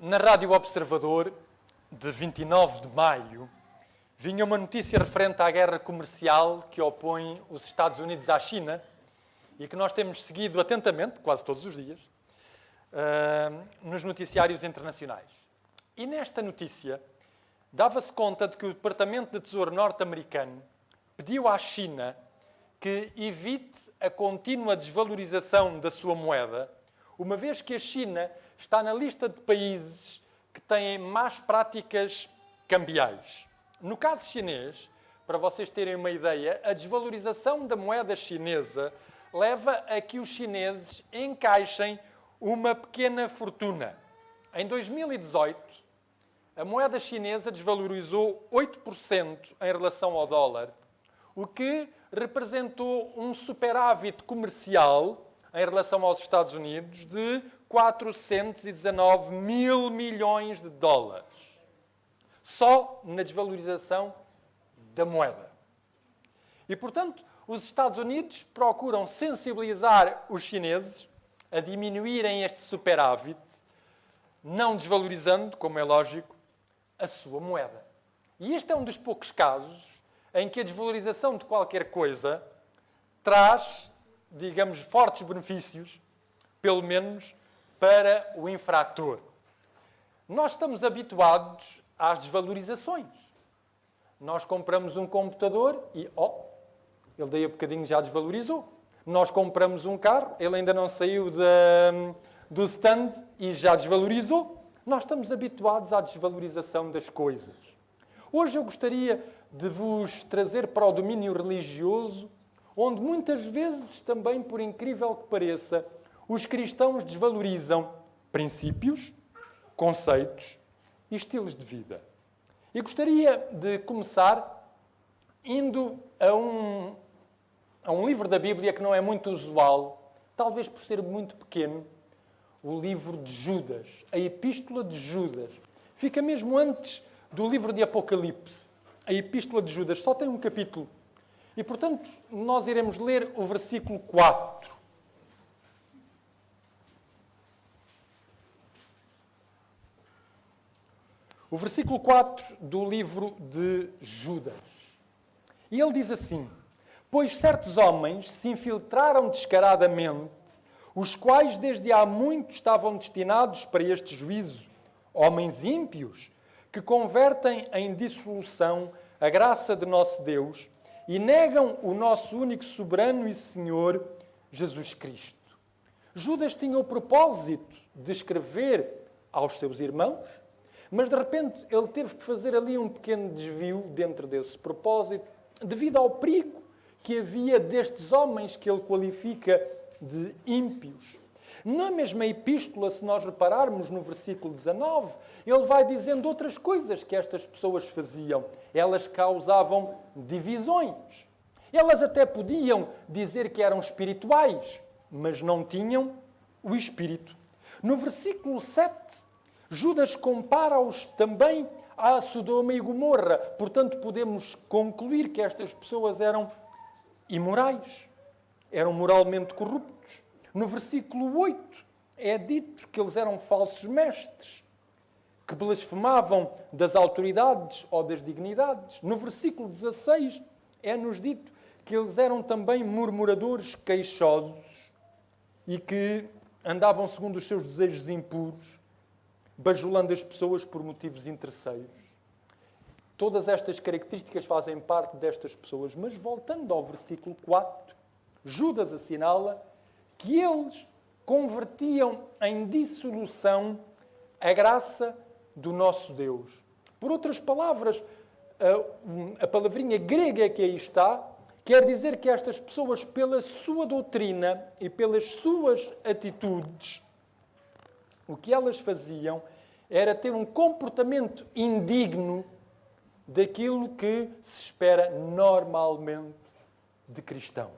Na Rádio Observador, de 29 de maio, vinha uma notícia referente à guerra comercial que opõe os Estados Unidos à China e que nós temos seguido atentamente, quase todos os dias, nos noticiários internacionais. E nesta notícia, dava-se conta de que o Departamento de Tesouro norte-americano pediu à China que evite a contínua desvalorização da sua moeda, uma vez que a China está na lista de países que têm más práticas cambiais. No caso chinês, para vocês terem uma ideia, a desvalorização da moeda chinesa leva a que os chineses encaixem uma pequena fortuna. Em 2018, a moeda chinesa desvalorizou 8% em relação ao dólar, o que representou um superávit comercial em relação aos Estados Unidos de 419 mil milhões de dólares. Só na desvalorização da moeda. E, portanto, os Estados Unidos procuram sensibilizar os chineses a diminuírem este superávit, não desvalorizando, como é lógico, a sua moeda. E este é um dos poucos casos em que a desvalorização de qualquer coisa traz, digamos, fortes benefícios, pelo menos para o infrator. Nós estamos habituados às desvalorizações. Nós compramos um computador e, ele daí a bocadinho já desvalorizou. Nós compramos um carro, ele ainda não saiu do stand e já desvalorizou. Nós estamos habituados à desvalorização das coisas. Hoje eu gostaria de vos trazer para o domínio religioso, onde muitas vezes, também por incrível que pareça, os cristãos desvalorizam princípios, conceitos e estilos de vida. E gostaria de começar indo a um livro da Bíblia que não é muito usual, talvez por ser muito pequeno, o livro de Judas, a Epístola de Judas. Fica mesmo antes do livro de Apocalipse. A Epístola de Judas só tem um capítulo. E, portanto, nós iremos ler o versículo 4. O versículo 4 do livro de Judas. E ele diz assim: pois certos homens se infiltraram descaradamente, os quais desde há muito estavam destinados para este juízo, homens ímpios, que convertem em dissolução a graça de nosso Deus e negam o nosso único soberano e Senhor, Jesus Cristo. Judas tinha o propósito de escrever aos seus irmãos, mas de repente ele teve que fazer ali um pequeno desvio dentro desse propósito, devido ao perigo que havia destes homens que ele qualifica de ímpios. Na mesma epístola, se nós repararmos no versículo 19, ele vai dizendo outras coisas que estas pessoas faziam. Elas causavam divisões. Elas até podiam dizer que eram espirituais, mas não tinham o Espírito. No versículo 7, Judas compara-os também a Sodoma e Gomorra. Portanto, podemos concluir que estas pessoas eram imorais, eram moralmente corruptos. No versículo 8 é dito que eles eram falsos mestres, que blasfemavam das autoridades ou das dignidades. No versículo 16 é-nos dito que eles eram também murmuradores queixosos e que andavam segundo os seus desejos impuros, bajulando as pessoas por motivos interesseiros. Todas estas características fazem parte destas pessoas. Mas voltando ao versículo 4, Judas assinala que eles convertiam em dissolução a graça do nosso Deus. Por outras palavras, a palavrinha grega que aí está quer dizer que estas pessoas, pela sua doutrina e pelas suas atitudes, o que elas faziam era ter um comportamento indigno daquilo que se espera normalmente de cristãos.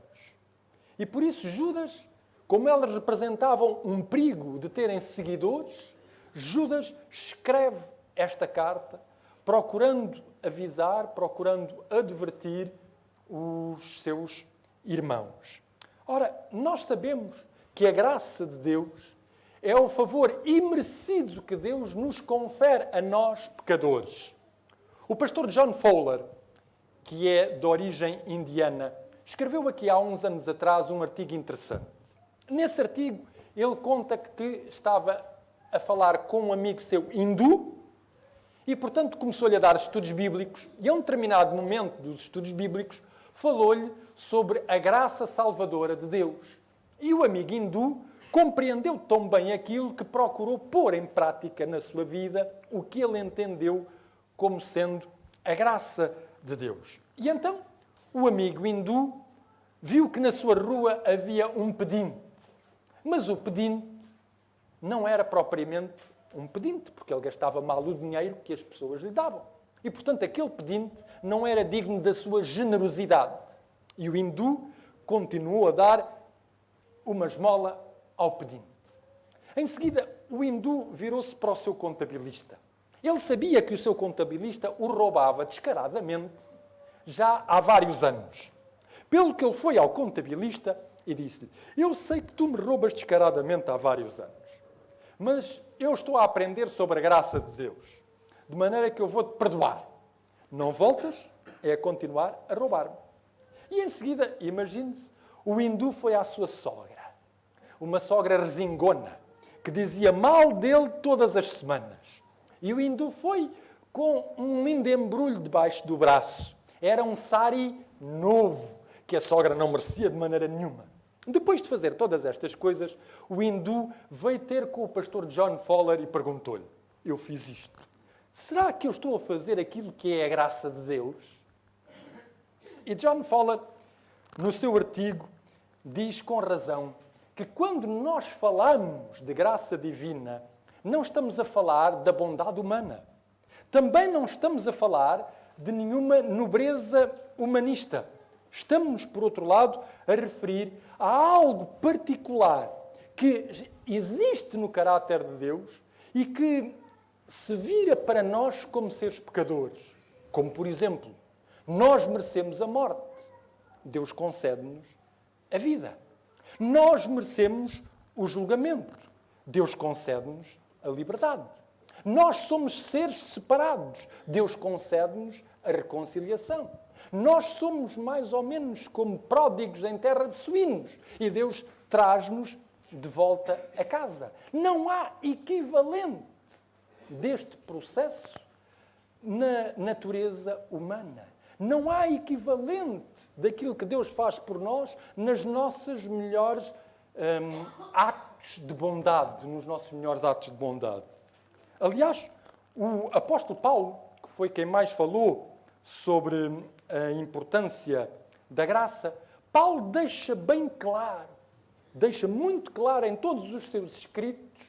E por isso Judas, como elas representavam um perigo de terem seguidores, Judas escreve esta carta procurando avisar, procurando advertir os seus irmãos. Ora, nós sabemos que a graça de Deus É o favor imerecido que Deus nos confere a nós, pecadores. O pastor John Fowler, que é de origem indiana, escreveu aqui há uns anos atrás um artigo interessante. Nesse artigo, ele conta que estava a falar com um amigo seu hindu e, portanto, começou-lhe a dar estudos bíblicos e, a um determinado momento dos estudos bíblicos, falou-lhe sobre a graça salvadora de Deus. E o amigo hindu compreendeu tão bem aquilo que procurou pôr em prática na sua vida o que ele entendeu como sendo a graça de Deus. E então, o amigo hindu viu que na sua rua havia um pedinte. Mas o pedinte não era propriamente um pedinte, porque ele gastava mal o dinheiro que as pessoas lhe davam. E, portanto, aquele pedinte não era digno da sua generosidade. E o hindu continuou a dar uma esmola ao pedinte. Em seguida, o hindu virou-se para o seu contabilista. Ele sabia que o seu contabilista o roubava descaradamente já há vários anos. Pelo que ele foi ao contabilista e disse-lhe: eu sei que tu me roubas descaradamente há vários anos, mas eu estou a aprender sobre a graça de Deus, de maneira que eu vou-te perdoar. Não voltas a continuar a roubar-me. E em seguida, imagine-se, o hindu foi à sua sogra, uma sogra resingona, que dizia mal dele todas as semanas. E o hindu foi com um lindo embrulho debaixo do braço. Era um sari novo, que a sogra não merecia de maneira nenhuma. Depois de fazer todas estas coisas, o hindu veio ter com o pastor John Fowler e perguntou-lhe: eu fiz isto. Será que eu estou a fazer aquilo que é a graça de Deus? E John Fowler, no seu artigo, diz com razão que quando nós falamos de graça divina, não estamos a falar da bondade humana. Também não estamos a falar de nenhuma nobreza humanista. Estamos, por outro lado, a referir a algo particular que existe no caráter de Deus e que se vira para nós como seres pecadores. Como, por exemplo, nós merecemos a morte. Deus concede-nos a vida. Nós merecemos o julgamento. Deus concede-nos a liberdade. Nós somos seres separados. Deus concede-nos a reconciliação. Nós somos mais ou menos como pródigos em terra de suínos e Deus traz-nos de volta a casa. Não há equivalente deste processo na natureza humana. Não há equivalente daquilo que Deus faz por nós nas nossas melhores atos de bondade, nos nossos melhores atos de bondade. Aliás, o apóstolo Paulo, que foi quem mais falou sobre a importância da graça, Paulo deixa bem claro, deixa muito claro em todos os seus escritos,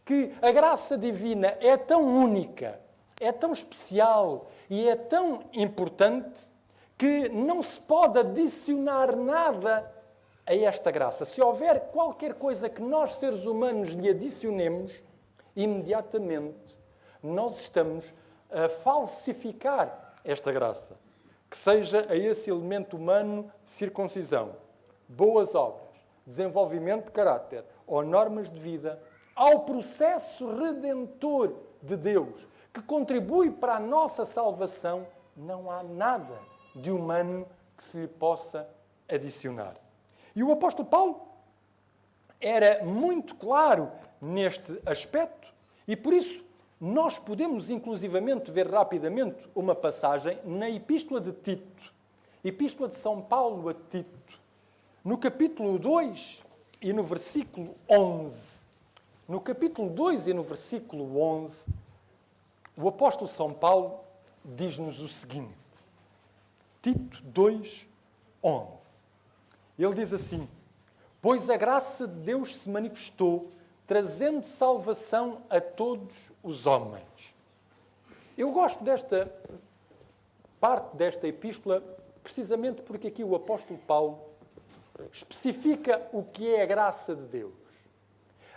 que a graça divina é tão única, é tão especial e é tão importante que não se pode adicionar nada a esta graça. Se houver qualquer coisa que nós, seres humanos, lhe adicionemos, imediatamente nós estamos a falsificar esta graça. Que seja a esse elemento humano circuncisão, boas obras, desenvolvimento de caráter ou normas de vida, ao processo redentor de Deus, que contribui para a nossa salvação, não há nada de humano que se lhe possa adicionar. E o apóstolo Paulo era muito claro neste aspecto e, por isso, nós podemos, inclusivamente, ver rapidamente uma passagem na Epístola de Tito, Epístola de São Paulo a Tito, no capítulo 2 e no versículo 11. No capítulo 2 e no versículo 11, o apóstolo São Paulo diz-nos o seguinte, Tito 2, 11. Ele diz assim: pois a graça de Deus se manifestou, trazendo salvação a todos os homens. Eu gosto desta parte desta epístola precisamente porque aqui o apóstolo Paulo especifica o que é a graça de Deus.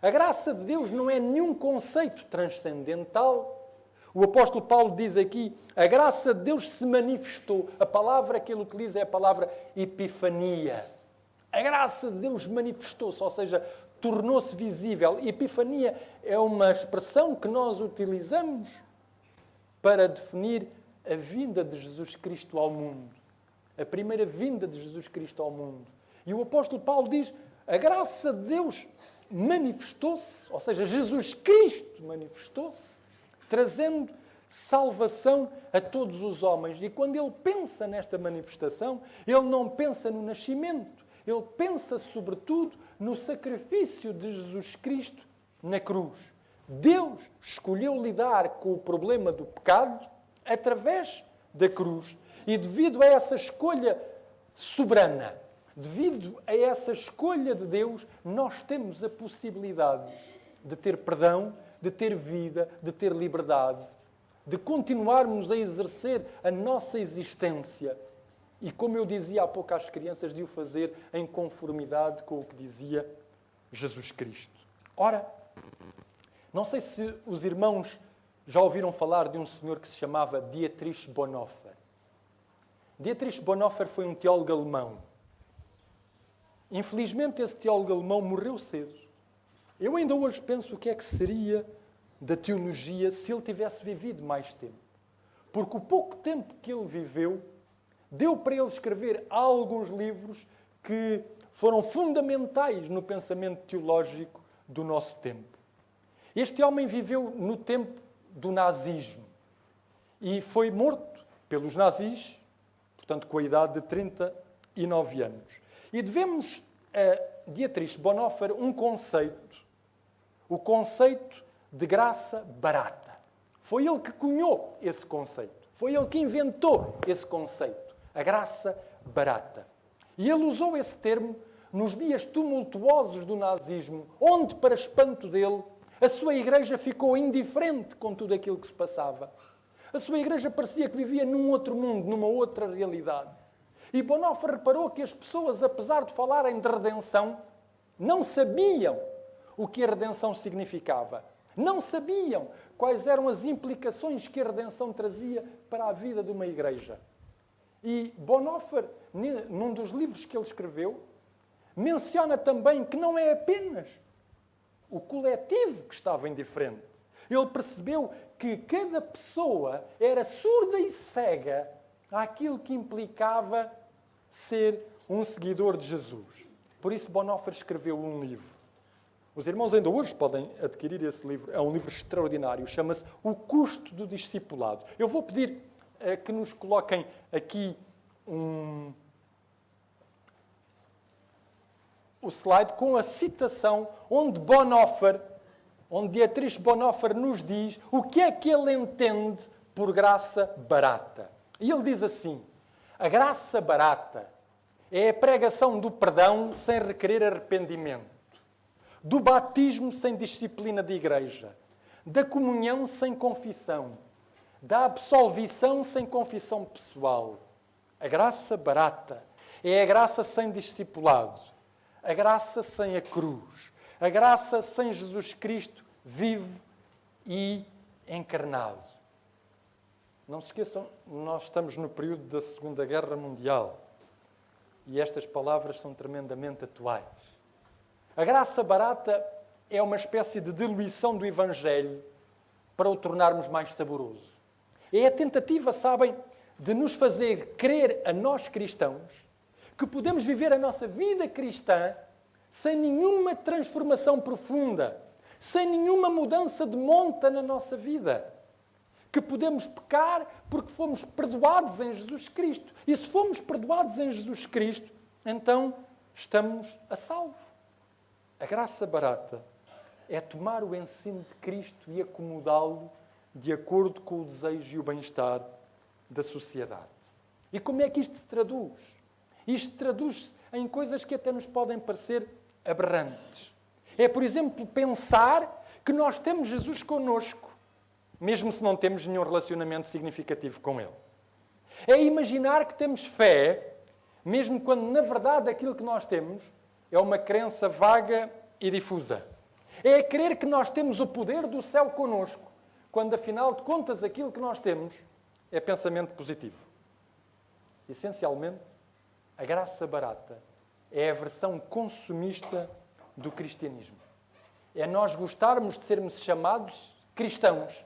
A graça de Deus não é nenhum conceito transcendental. O apóstolo Paulo diz aqui, a graça de Deus se manifestou. A palavra que ele utiliza é a palavra epifania. A graça de Deus manifestou-se, ou seja, tornou-se visível. Epifania é uma expressão que nós utilizamos para definir a vinda de Jesus Cristo ao mundo. A primeira vinda de Jesus Cristo ao mundo. E o apóstolo Paulo diz, a graça de Deus manifestou-se, ou seja, Jesus Cristo manifestou-se, trazendo salvação a todos os homens. E quando ele pensa nesta manifestação, ele não pensa no nascimento, ele pensa sobretudo no sacrifício de Jesus Cristo na cruz. Deus escolheu lidar com o problema do pecado através da cruz. E devido a essa escolha soberana, devido a essa escolha de Deus, nós temos a possibilidade de ter perdão, de ter vida, de ter liberdade, de continuarmos a exercer a nossa existência. E como eu dizia há pouco às crianças, de o fazer em conformidade com o que dizia Jesus Cristo. Ora, não sei se os irmãos já ouviram falar de um senhor que se chamava Dietrich Bonhoeffer. Dietrich Bonhoeffer foi um teólogo alemão. Infelizmente, esse teólogo alemão morreu cedo. Eu ainda hoje penso o que é que seria da teologia se ele tivesse vivido mais tempo. Porque o pouco tempo que ele viveu deu para ele escrever alguns livros que foram fundamentais no pensamento teológico do nosso tempo. Este homem viveu no tempo do nazismo e foi morto pelos nazis, portanto com a idade de 39 anos. E devemos a Dietrich Bonhoeffer um conceito, o conceito de graça barata. Foi ele que cunhou esse conceito, foi ele que inventou esse conceito, a graça barata. E ele usou esse termo nos dias tumultuosos do nazismo, onde, para espanto dele, a sua igreja ficou indiferente com tudo aquilo que se passava. A sua igreja parecia que vivia num outro mundo, numa outra realidade. E Bonhoeffer reparou que as pessoas, apesar de falarem de redenção, não sabiam o que a redenção significava. Não sabiam quais eram as implicações que a redenção trazia para a vida de uma igreja. E Bonhoeffer, num dos livros que ele escreveu, menciona também que não é apenas o coletivo que estava indiferente. Ele percebeu que cada pessoa era surda e cega àquilo que implicava ser um seguidor de Jesus. Por isso Bonhoeffer escreveu um livro. Os irmãos ainda hoje podem adquirir esse livro. É um livro extraordinário. Chama-se O Custo do Discipulado. Eu vou pedir que nos coloquem aqui o slide com a citação onde Dietrich Bonhoeffer nos diz o que é que ele entende por graça barata. E ele diz assim, a graça barata é a pregação do perdão sem requerer arrependimento, do batismo sem disciplina de igreja, da comunhão sem confissão, da absolvição sem confissão pessoal. A graça barata é a graça sem discipulado, a graça sem a cruz, a graça sem Jesus Cristo vivo e encarnado. Não se esqueçam, nós estamos no período da Segunda Guerra Mundial e estas palavras são tremendamente atuais. A graça barata é uma espécie de diluição do Evangelho para o tornarmos mais saboroso. É a tentativa, sabem, de nos fazer crer a nós cristãos que podemos viver a nossa vida cristã sem nenhuma transformação profunda, sem nenhuma mudança de monta na nossa vida. Que podemos pecar porque fomos perdoados em Jesus Cristo. E se fomos perdoados em Jesus Cristo, então estamos a salvo. A graça barata é tomar o ensino de Cristo e acomodá-lo de acordo com o desejo e o bem-estar da sociedade. E como é que isto se traduz? Isto traduz-se em coisas que até nos podem parecer aberrantes. É, por exemplo, pensar que nós temos Jesus connosco, mesmo se não temos nenhum relacionamento significativo com Ele. É imaginar que temos fé, mesmo quando, na verdade, aquilo que nós temos é uma crença vaga e difusa. É crer que nós temos o poder do céu connosco, quando, afinal de contas, aquilo que nós temos é pensamento positivo. Essencialmente, a graça barata é a versão consumista do cristianismo. É nós gostarmos de sermos chamados cristãos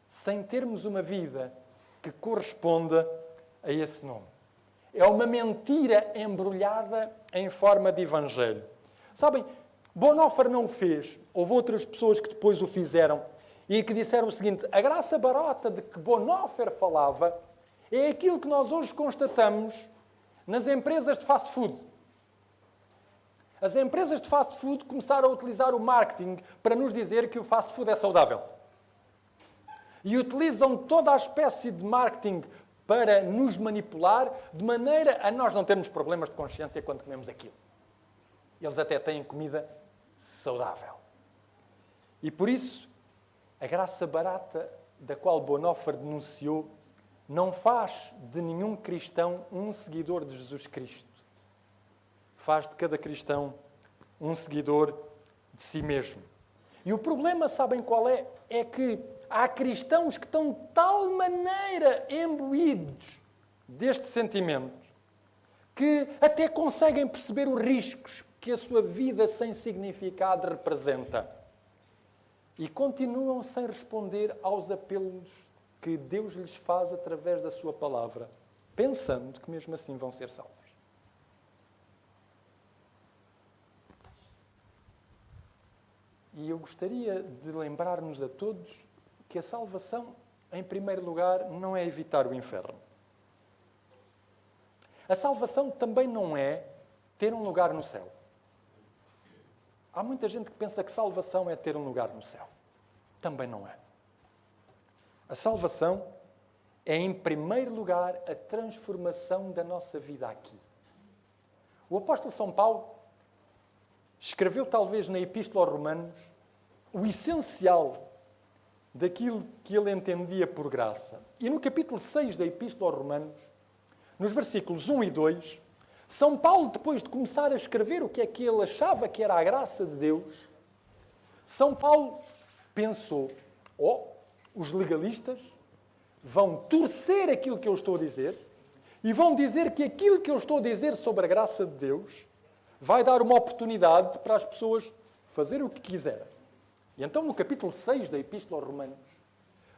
sem termos uma vida que corresponda a esse nome. É uma mentira embrulhada em forma de evangelho. Sabem, Bonhoeffer não o fez. Houve outras pessoas que depois o fizeram e que disseram o seguinte: a graça barata de que Bonhoeffer falava é aquilo que nós hoje constatamos nas empresas de fast food. As empresas de fast food começaram a utilizar o marketing para nos dizer que o fast food é saudável. E utilizam toda a espécie de marketing para nos manipular, de maneira a nós não termos problemas de consciência quando comemos aquilo. Eles até têm comida saudável. E por isso, a graça barata da qual Bonhoeffer denunciou não faz de nenhum cristão um seguidor de Jesus Cristo. Faz de cada cristão um seguidor de si mesmo. E o problema, sabem qual é? É que há cristãos que estão de tal maneira imbuídos deste sentimento que até conseguem perceber os riscos que a sua vida sem significado representa. E continuam sem responder aos apelos que Deus lhes faz através da sua palavra, pensando que mesmo assim vão ser salvos. E eu gostaria de lembrar-nos a todos que a salvação, em primeiro lugar, não é evitar o inferno. A salvação também não é ter um lugar no céu. Há muita gente que pensa que salvação é ter um lugar no céu. Também não é. A salvação é, em primeiro lugar, a transformação da nossa vida aqui. O apóstolo São Paulo escreveu, talvez, na Epístola aos Romanos, o essencial daquilo que ele entendia por graça. E no capítulo 6 da Epístola aos Romanos, nos versículos 1 e 2, São Paulo, depois de começar a escrever o que é que ele achava que era a graça de Deus, São Paulo pensou: os legalistas vão torcer aquilo que eu estou a dizer e vão dizer que aquilo que eu estou a dizer sobre a graça de Deus vai dar uma oportunidade para as pessoas fazerem o que quiserem. E então, no capítulo 6 da Epístola aos Romanos,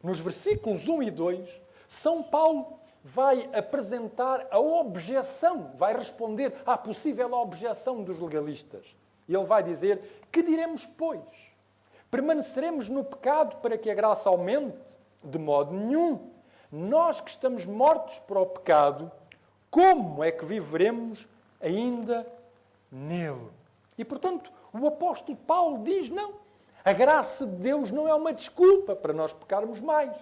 nos versículos 1 e 2, São Paulo vai apresentar a objeção, vai responder à possível objeção dos legalistas. E ele vai dizer: que diremos, pois? Permaneceremos no pecado para que a graça aumente? De modo nenhum. Nós que estamos mortos para o pecado, como é que viveremos ainda nele? E, portanto, o apóstolo Paulo diz: não. A graça de Deus não é uma desculpa para nós pecarmos mais.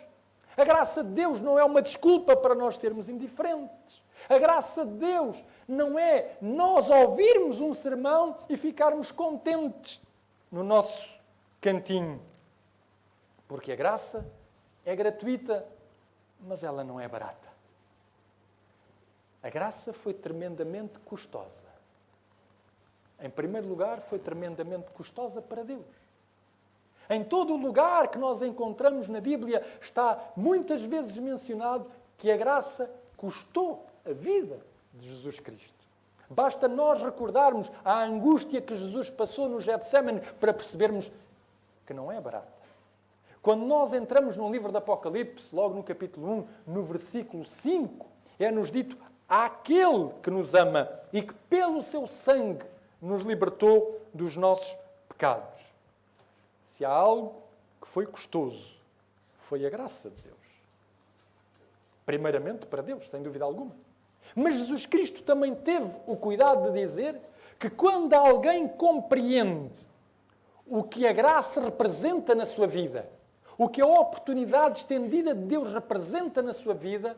A graça de Deus não é uma desculpa para nós sermos indiferentes. A graça de Deus não é nós ouvirmos um sermão e ficarmos contentes no nosso cantinho. Porque a graça é gratuita, mas ela não é barata. A graça foi tremendamente custosa. Em primeiro lugar, foi tremendamente custosa para Deus. Em todo o lugar que nós encontramos na Bíblia está muitas vezes mencionado que a graça custou a vida de Jesus Cristo. Basta nós recordarmos a angústia que Jesus passou no Getsémane para percebermos que não é barata. Quando nós entramos no livro do Apocalipse, logo no capítulo 1, no versículo 5, é-nos dito: àquele que nos ama e que pelo seu sangue nos libertou dos nossos pecados. Se há algo que foi custoso, foi a graça de Deus. Primeiramente para Deus, sem dúvida alguma. Mas Jesus Cristo também teve o cuidado de dizer que quando alguém compreende o que a graça representa na sua vida, o que a oportunidade estendida de Deus representa na sua vida,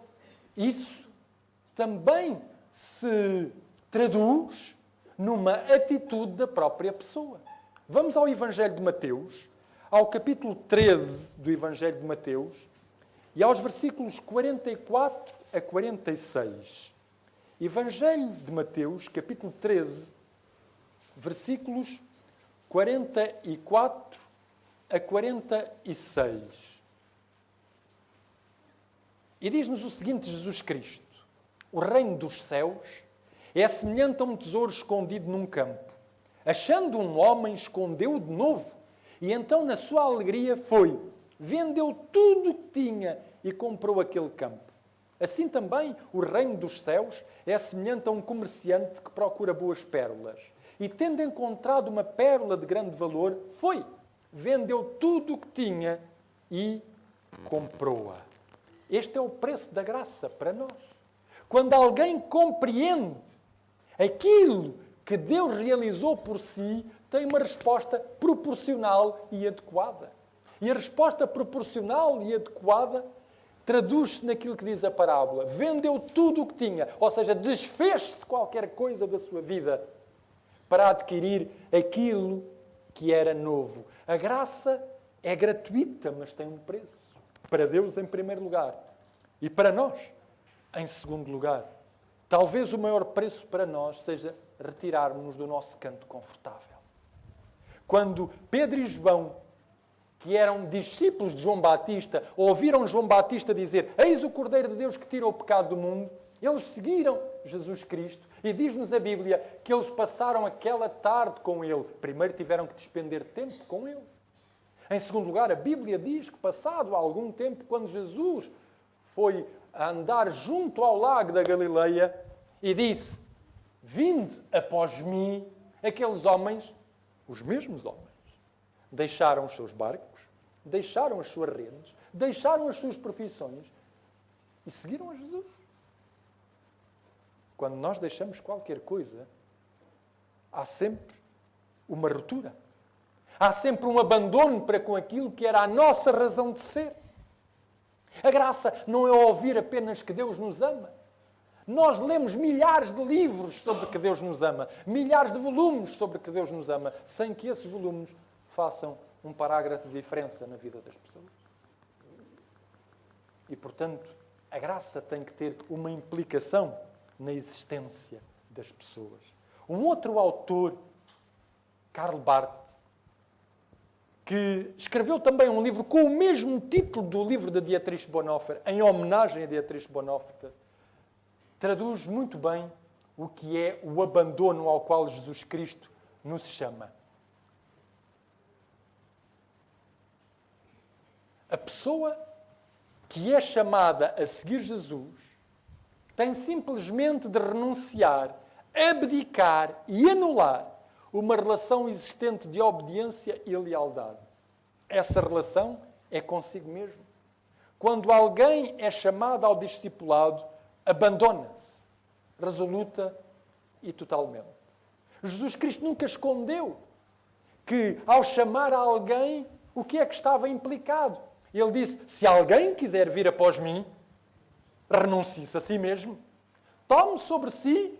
isso também se traduz numa atitude da própria pessoa. Vamos ao Evangelho de Mateus, ao capítulo 13 do Evangelho de Mateus e aos versículos 44 a 46. Evangelho de Mateus, capítulo 13, versículos 44 a 46. E diz-nos o seguinte Jesus Cristo: o reino dos céus é semelhante a um tesouro escondido num campo, achando um homem, escondeu-o de novo. E então, na sua alegria, foi, vendeu tudo o que tinha e comprou aquele campo. Assim também, o reino dos céus é semelhante a um comerciante que procura boas pérolas. E, tendo encontrado uma pérola de grande valor, foi, vendeu tudo o que tinha e comprou-a. Este é o preço da graça para nós. Quando alguém compreende aquilo que Deus realizou por si, tem uma resposta proporcional e adequada. E a resposta proporcional e adequada traduz-se naquilo que diz a parábola. Vendeu tudo o que tinha, ou seja, desfez de qualquer coisa da sua vida para adquirir aquilo que era novo. A graça é gratuita, mas tem um preço. Para Deus, em primeiro lugar. E para nós, em segundo lugar. Talvez o maior preço para nós seja retirarmos-nos do nosso canto confortável. Quando Pedro e João, que eram discípulos de João Batista, ouviram João Batista dizer: eis o Cordeiro de Deus que tira o pecado do mundo, eles seguiram Jesus Cristo. E diz-nos a Bíblia que eles passaram aquela tarde com Ele. Primeiro tiveram que despender tempo com Ele. Em segundo lugar, a Bíblia diz que passado algum tempo, quando Jesus foi a andar junto ao lago da Galileia e disse: vinde após mim, aqueles homens, os mesmos homens, deixaram os seus barcos, deixaram as suas redes, deixaram as suas profissões e seguiram a Jesus. Quando nós deixamos qualquer coisa, há sempre uma ruptura. Há sempre um abandono para com aquilo que era a nossa razão de ser. A graça não é ouvir apenas que Deus nos ama. Nós lemos milhares de livros sobre que Deus nos ama, milhares de volumes sobre que Deus nos ama, sem que esses volumes façam um parágrafo de diferença na vida das pessoas. E, portanto, a graça tem que ter uma implicação na existência das pessoas. Um outro autor, Karl Barth, que escreveu também um livro com o mesmo título do livro de Dietrich Bonhoeffer, em homenagem a Dietrich Bonhoeffer, traduz muito bem o que é o abandono ao qual Jesus Cristo nos chama. A pessoa que é chamada a seguir Jesus tem simplesmente de renunciar, abdicar e anular uma relação existente de obediência e lealdade. Essa relação é consigo mesmo. Quando alguém é chamado ao discipulado, abandona-se, resoluta e totalmente. Jesus Cristo nunca escondeu que, ao chamar alguém, o que é que estava implicado? Ele disse: se alguém quiser vir após mim, renuncie-se a si mesmo, tome sobre si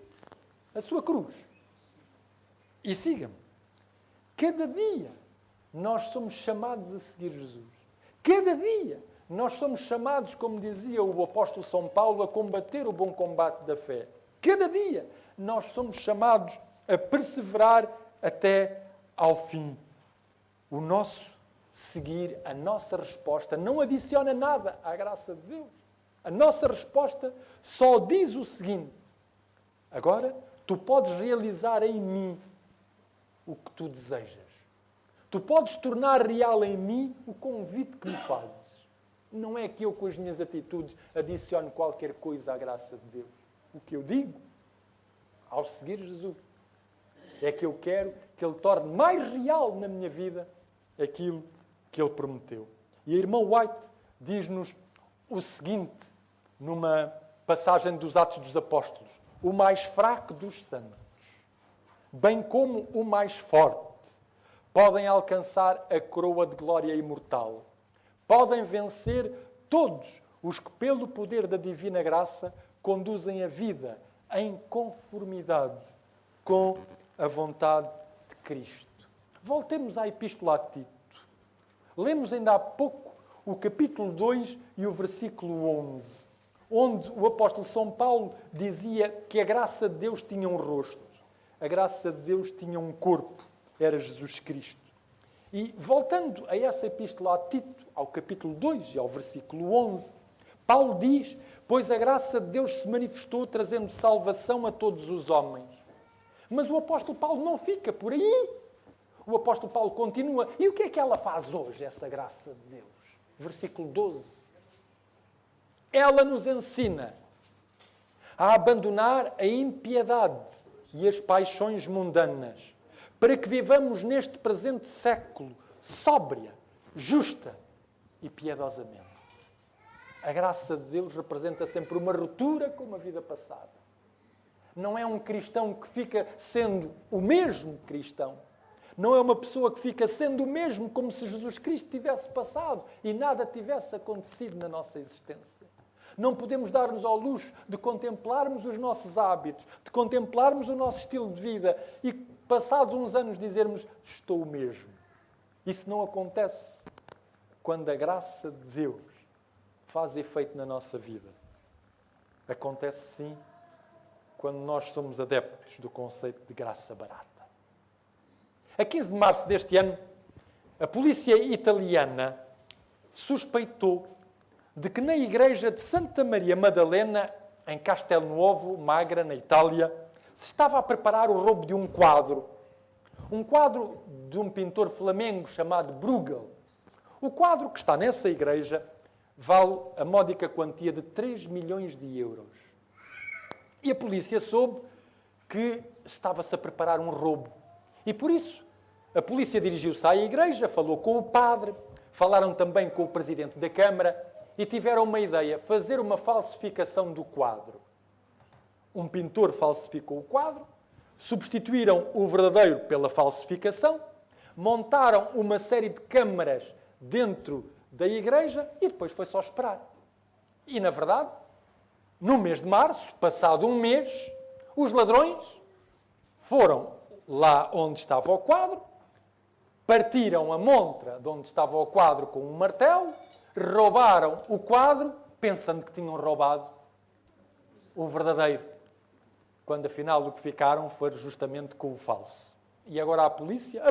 a sua cruz e siga-me. Cada dia nós somos chamados a seguir Jesus. Cada dia nós somos chamados, como dizia o apóstolo São Paulo, a combater o bom combate da fé. Cada dia nós somos chamados a perseverar até ao fim. O nosso seguir, a nossa resposta, não adiciona nada à graça de Deus. A nossa resposta só diz o seguinte: agora tu podes realizar em mim o que tu desejas. Tu podes tornar real em mim o convite que me fazes. Não é que eu, com as minhas atitudes, adicione qualquer coisa à graça de Deus. O que eu digo, ao seguir Jesus, é que eu quero que Ele torne mais real na minha vida aquilo que Ele prometeu. E a irmã White diz-nos o seguinte, numa passagem dos Atos dos Apóstolos: o mais fraco dos santos, bem como o mais forte, podem alcançar a coroa de glória imortal. Podem vencer todos os que, pelo poder da divina graça, conduzem a vida em conformidade com a vontade de Cristo. Voltemos à Epístola a Tito. Lemos ainda há pouco o capítulo 2 e o versículo 11, onde o apóstolo São Paulo dizia que a graça de Deus tinha um rosto, a graça de Deus tinha um corpo, era Jesus Cristo. E voltando a essa epístola a Tito, ao capítulo 2 e ao versículo 11, Paulo diz: pois a graça de Deus se manifestou trazendo salvação a todos os homens. Mas o apóstolo Paulo não fica por aí. O apóstolo Paulo continua. E o que é que ela faz hoje, essa graça de Deus? Versículo 12. Ela nos ensina a abandonar a impiedade e as paixões mundanas, para que vivamos neste presente século sóbria, justa e piedosamente. A graça de Deus representa sempre uma ruptura com uma vida passada. Não é um cristão que fica sendo o mesmo cristão. Não é uma pessoa que fica sendo o mesmo como se Jesus Cristo tivesse passado e nada tivesse acontecido na nossa existência. Não podemos dar-nos ao luxo de contemplarmos os nossos hábitos, de contemplarmos o nosso estilo de vida e, passados uns anos, dizermos, estou o mesmo. Isso não acontece quando a graça de Deus faz efeito na nossa vida. Acontece, sim, quando nós somos adeptos do conceito de graça barata. A 15 de março deste ano, a polícia italiana suspeitou de que na igreja de Santa Maria Madalena, em Castelnuovo Magra, na Itália, se estava a preparar o roubo de um quadro. Um quadro de um pintor flamengo chamado Bruegel. O quadro que está nessa igreja vale a módica quantia de 3 milhões de euros. E a polícia soube que estava-se a preparar um roubo. E por isso, a polícia dirigiu-se à igreja, falou com o padre, falaram também com o presidente da Câmara e tiveram uma ideia, fazer uma falsificação do quadro. Um pintor falsificou o quadro, substituíram o verdadeiro pela falsificação, montaram uma série de câmaras dentro da igreja e depois foi só esperar. E, na verdade, no mês de março, passado um mês, os ladrões foram lá onde estava o quadro, partiram a montra de onde estava o quadro com um martelo, roubaram o quadro, pensando que tinham roubado o verdadeiro, quando afinal o que ficaram foi justamente com o falso. E agora a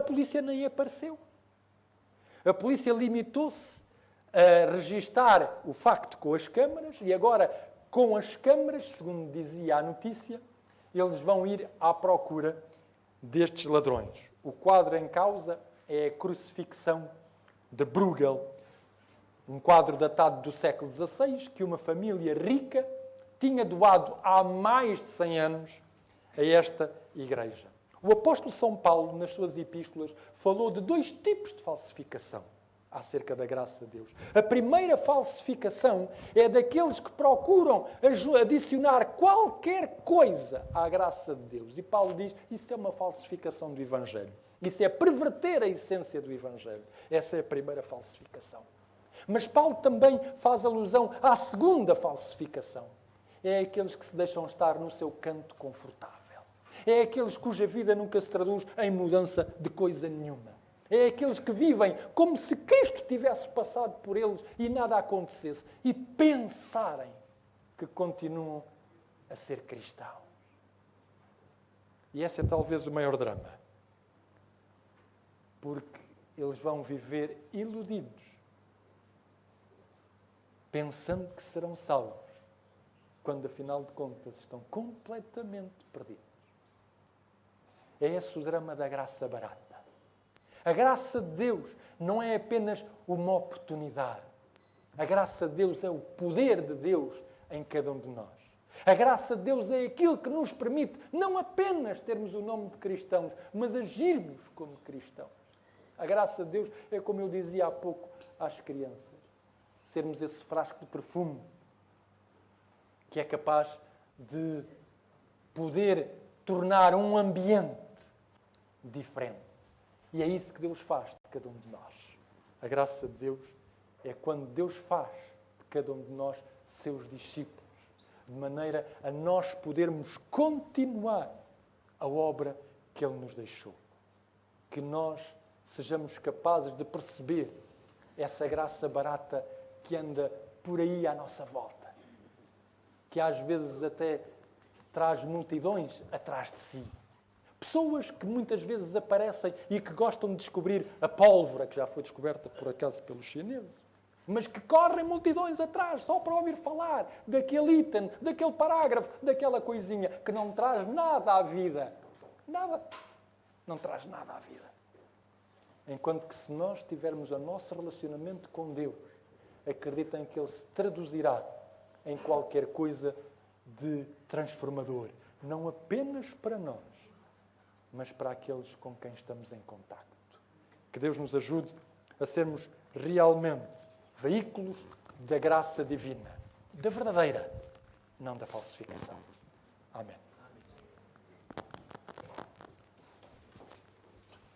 polícia nem apareceu. A polícia limitou-se a registar o facto com as câmaras e agora, com as câmaras, segundo dizia a notícia, eles vão ir à procura destes ladrões. O quadro em causa é a Crucifixão de Bruegel, um quadro datado do século XVI que uma família rica tinha doado há mais de 100 anos a esta igreja. O apóstolo São Paulo, nas suas epístolas, falou de 2 tipos de falsificação acerca da graça de Deus. A primeira falsificação é daqueles que procuram adicionar qualquer coisa à graça de Deus. E Paulo diz, isso é uma falsificação do Evangelho. Isso é perverter a essência do Evangelho. Essa é a primeira falsificação. Mas Paulo também faz alusão à segunda falsificação. É aqueles que se deixam estar no seu canto confortável. É aqueles cuja vida nunca se traduz em mudança de coisa nenhuma. É aqueles que vivem como se Cristo tivesse passado por eles e nada acontecesse. E pensarem que continuam a ser cristãos. E esse é talvez o maior drama. Porque eles vão viver iludidos, pensando que serão salvos, quando afinal de contas estão completamente perdidos. É esse o drama da graça barata. A graça de Deus não é apenas uma oportunidade. A graça de Deus é o poder de Deus em cada um de nós. A graça de Deus é aquilo que nos permite não apenas termos o nome de cristãos, mas agirmos como cristãos. A graça de Deus é, como eu dizia há pouco às crianças, sermos esse frasco de perfume que é capaz de poder tornar um ambiente diferente. E é isso que Deus faz de cada um de nós. A graça de Deus é quando Deus faz de cada um de nós seus discípulos, de maneira a nós podermos continuar a obra que Ele nos deixou. Que nós sejamos capazes de perceber essa graça barata que anda por aí à nossa volta. Que às vezes até traz multidões atrás de si. Pessoas que muitas vezes aparecem e que gostam de descobrir a pólvora, que já foi descoberta por acaso pelos chineses, mas que correm multidões atrás só para ouvir falar daquele item, daquele parágrafo, daquela coisinha que não traz nada à vida. Nada. Não traz nada à vida. Enquanto que se nós tivermos o nosso relacionamento com Deus, acreditem que Ele se traduzirá em qualquer coisa de transformador. Não apenas para nós, mas para aqueles com quem estamos em contacto. Que Deus nos ajude a sermos realmente veículos da graça divina, da verdadeira, não da falsificação. Amém.